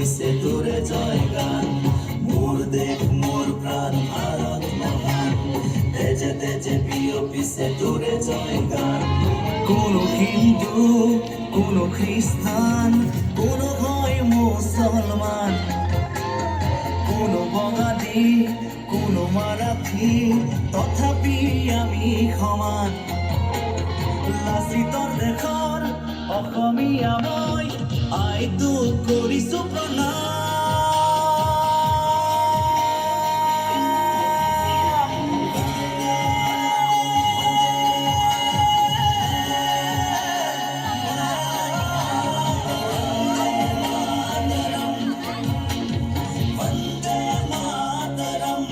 পিছে তোরে জয় গান। মোর দেশ মোর প্রাণ ভারত মহান, তেজে তেজে প্রিয় পিছে তোরে জয় গান। কোনো হিন্দু, কোনো খ্রিস্টান, কোনো হয় মুসলমান, কোনো বঙালী, কোনো মারাঠি, তথাপি আমি সমান। লাচিতৰ দেশৰ অসমীয়া মই, আইটোক কৰিছো প্ৰণাম। বন্দে মাতৰম।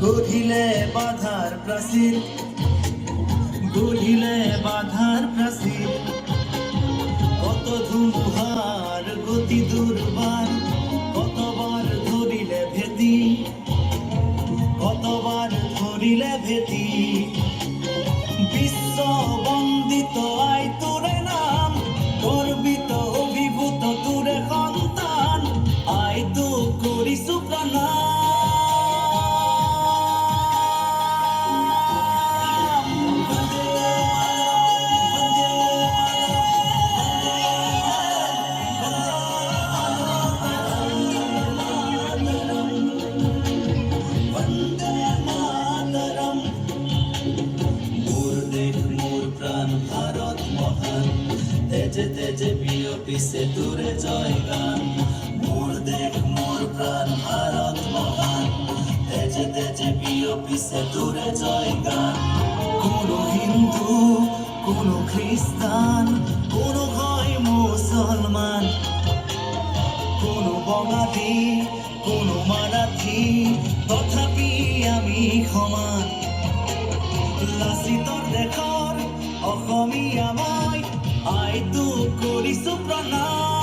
গঢ়িলে বাধাৰ প্ৰাচীৰ, গঢ়িলে বাধাৰ প্ৰাচীৰ। কত ধুমুহাৰ গতি দুৰ্বাৰ, কতবাৰ ধৰিলে ভেটি, কতবাৰ ধৰিলে ভেটি। বিশ্ব বন্দিত আই তোৰে নাম, গৰ্বিত অভিভূত তোৰে সন্তান, আইটোক কৰিছো প্ৰণাম। ভারত মহান, তেজে তেজে প্রিয় পিছে তোরে জয় গান। মোর দেশ মোর প্রাণ ভারত মহান, তেজে তেজে প্রিয় পিছে তোরে জয় গান। কোনো হিন্দু, কোনো খ্রিস্টান, কোনো হয় মুসলমান, কোনো বঙালী, কোনো মারাঠি, তথাপি আমি সমান। লাচিতৰ দেশৰ অসমীয়া মই, আইটোক কৰিছো প্ৰণাম।